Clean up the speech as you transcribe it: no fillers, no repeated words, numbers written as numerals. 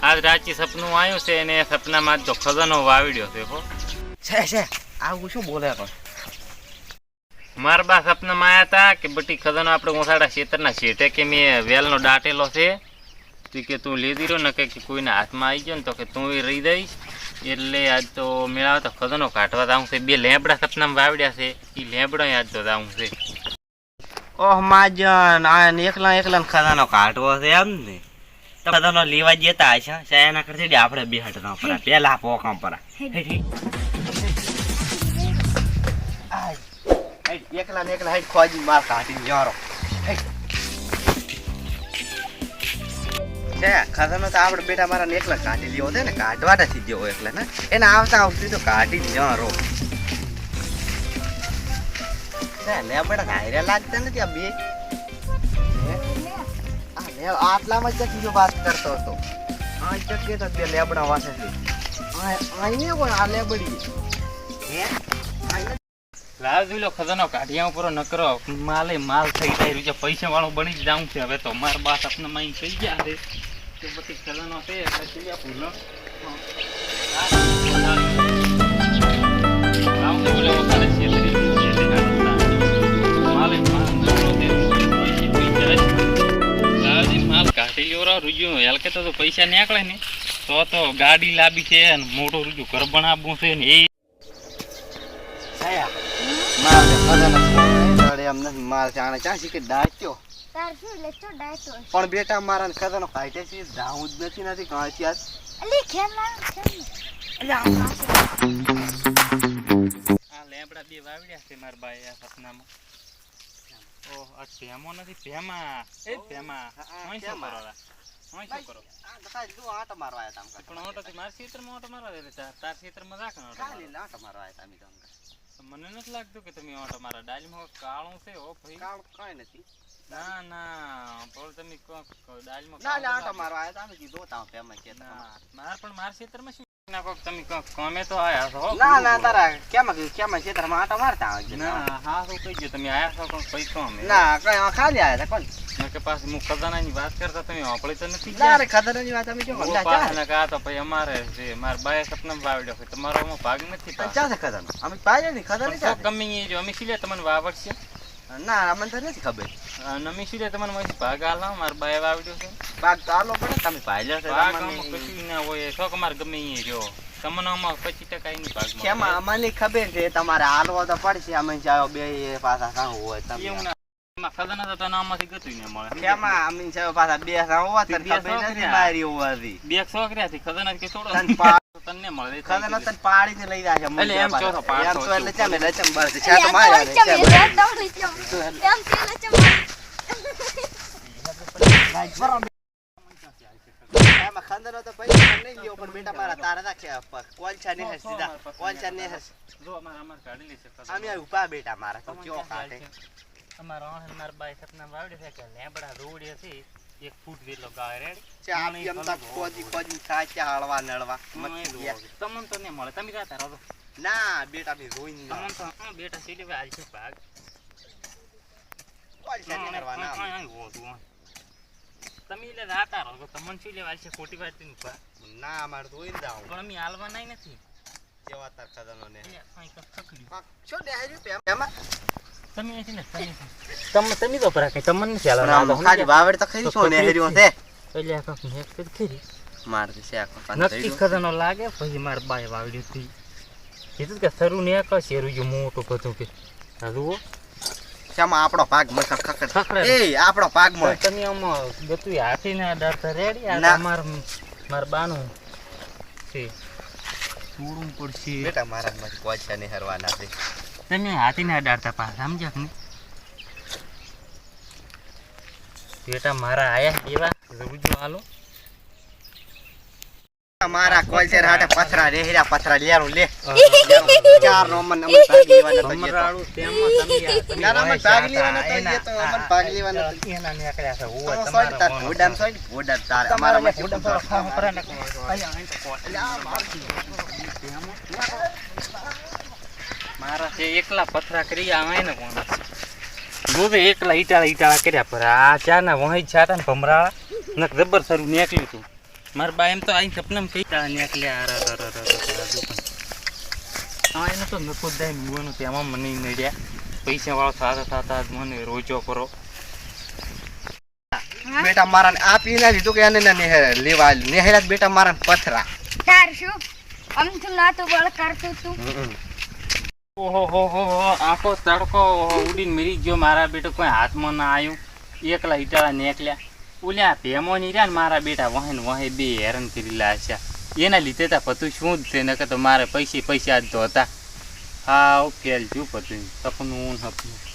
આજ રાચી સપનું આવ્યું છે અને સપનામાં તો ખજાનો વાવડ્યો છે હો છે આવું શું બોલે પણ મારા બા સપનામાં આવ્યા હતા કે બટી ખજાનો આપણે મોસાડા ખેતરના શેઠે કે મેં વેલનો દાટેલો છે કે તું લીધી રહ્યો ને કે કોઈના હાથમાં આવી ગયો ને તો કે તું રહી દઈશ એટલે આજ તો મેળાવે તો ખજાનો કાઢવા જવું છે. 2 લેબડા સપનામાં વાવડ્યા છે એ લેબડા આજ તો જવું છે. ઓહ માજન આ એકલા ખજાનો કાઢવો છે એમ ને ખજાનો લેવા જતા હશે એના કરતી આપણે બે હટ ના પરા પેલા પોકામ પરા એકલા હેડ ખોજી માર કાઢી જારો છે ખજાનો તો આપણે બેટા મારા એકલા કાઢી લેવો છે ને કાઢવા નથી દેવો એકલા ને એને આવતા આવતી તો કાઢી જારો લેબડા હારે લાગતા નથી આ બે આટલામાં જ બીજો વાત કરતો હતો આ ચકે તો બે લેબડા વાસે છે આઈને કોઈ આ લેબડી લાવજો ખજાનો કાઢિયા ઉપર નકરો માલ થઈ જાય રૂપિયા પૈસા વાળું બની જ જાઉં છે. હવે તો મારા બા સપનામાં અહીં થઈ ગયા છે તો પછી ખજાનો છે એટલે ભૂલો માલ કાઢી લ્યો રૂજુ હલકે તો પૈસા નીકળે ને તો ગાડી લાવી છે અને મોટું રૂજુ ઘર બનાવવું છે ને એ પણ બેટા મારા ખજાનો કાઢે છે જાવું જ નથી કાંઈ આ લેબડા બે વાવડ્યા છે મારા બાઈ આ સપનામાં. ઓહ આ ભેમો નથી ભેમા એ ભેમા હું શું કરો આટો મારવા આવ્યા હતા પણ ઓટો મારા ક્ષેત્રમાં ઓટો મારવા દે તાર ક્ષેત્રમાં રાખ ને આટો મારવા આવ્યા હતા મને નથી લાગતું કે તમે ઓટો મારા ડાલમાં કાળું છે હો ભાઈ કાળું કઈ નથી ના પણ તમે ડાલમાં આટો મારવા આવ્યા હતા અમે કીધું તા ફેમસ છે મારા ક્ષેત્રમાં શું તમે કમે તો આયા છો ના તારા કેમ ક્ષેત્રમાં આટો મારતા આવે ના હા શું કહી ગયો તમે આયા છો પણ કઈ કોમ ના કઈ ખાલી આવ્યા હતા કોણ કે પાછી હું ખજાનાની વાત કરતા તમે હોપળી તો નથી ના રે ખજાનાની વાત અમે જો કા તો ભાઈ અમારે છે મારા બાએ સપનામાં વાવડ્યો છે તમારો એમાં ભાગ નથી ચા છે ખજાનો અમે પાયો નહીં ખજાનો ગમે જો અમે સીધે તમને વાવડશે ના અમને તો નથી ખબર અમે સીધે તમને ભાગ આલો મારા બાએ વાવડ્યો છે ભાગ તો આલો પડે તમે પાયલો છે ભાગ કશું ના હોય શોખ અમારે ગમે એ જો તમને આમાં 25% ની ભાગ કેમાં અમને ખબર છે તમારે હાલવો તો પડશે અમે જાવ બે પાછા કાં હોય તમે ખજાના તો તને આમાંથી ગતું ન મળે કેમાં અમે જાવ પાછા બે હોવા તો ખબર નથી મારી હોવાથી બે છોકરાથી ખજાના કે છોડો તને મળે ખજાના તને પાડીને લઈ જાય છે એટલે એમ ચોથો પાડો તો એટલે ચાલે રચમ બસ છે તો માર્યા છે એમાં ખંદનો તો પૈસા નહીં ગયો પણ બેટા મારા તારા નાખ્યા કોલછા ને સીધા કોલછા ને જો અમાર કાઢી લેશે અમે ઉભા બેટા મારા તો ક્યો કાઢે અમારા માર બાઈ સપના વાવડે છે કે લેબડા રોડે છે 1 ફૂટ વેલો ગાય રેડી ચા આપી એમ તક ખોજી ખાચા હાળવા નળવા મત તમને તો ને મળે તમે જાતા રહો ના બેટા મે રોઈન તમને તો બેટા સીધી આલ છે ભાગ કોલછા ને કરવા ના તમે એટલે જાતા રહો તમને શું લેવા છે ખોટી વાત નહીં ના અમાર રોઈન જાવ પણ અમે હાલવા નહીં નથી કેવા તાર ખજાનો ને કઈ કખડ્યું શું દે હરી પેમાં તમે છે ને તમે તો પરા કે તમને નથી હાલવા ખાલી વાવડ તો ખરી છો ને હરીઓ છે એટલે આ કક મેક તો ખરી માર છે આ કક નક્કી ખજાનો લાગે પછી માર બાય વાવડી હતી કીધું કે સરું ને ક શેરું જો મોટો બધું કે જુઓ શામાં આપણો ભાગ મસ ખખડ એ આપણો ભાગ મ તમે આમ ગતું હાથીને ડરતા રેડી આ માર બાનું છે છોડું પડશે બેટા મારા માં કોચા ને હરવાના છે તમે હાથીને ડરતા પા સમજ્યા કે બેટા મારા આયા એવા રૂજો હાલો મારા કોલચર હાટે પથરા રેહરા પથરા લેરું લે ચાર નો મન અમન ભાગ લેવાનો તો મરાળું તેમાં તમે ના મન ભાગ લેવાનો તો અમન ભાગ લેવાનો તો એના નીકળ્યા છે ઓય તમારા ઓડામ સોઈ ઓડા તાર અમારા માં ઓડામ તો ખાવ કરે ને મારા છે એકલા પથરા કરી આવે ને કોણ હું તો એકલા ઈટાળા કર્યા પર આ ચાના વહી છાટા ને ભમરાળા નક જબર સારું નીકળ્યું તું મારા બા એમ તો આઈ સપનામાં કઈ ટાળા નીકળ્યા હા એને તો નકો દાય મુવાનું તેમાં મને નડ્યા પૈસા વાળો થતા થતા મને રોજો કરો બેટા મારા આ પીને લીધું કે એને લેવા નેહેરા બેટા મારા પથરા તાર શું અમથું નાતું બળ કરતું તું ઓહો આખો તડકો ઉડીને મરી ગયો મારા બેટા કોઈ હાથમાં ના આવ્યું એકલા ઈટાળા નીકળ્યા ઓલ્યા ભેમો ની રહ્યા ને મારા બેટા વહેન વહે બે હેરાન કરી લાશ્યા એના લીધે તા પતું શું જ છે નકર તો મારે પૈસા જ તો હતા હા ફેલ છું પતું સપનું સપનું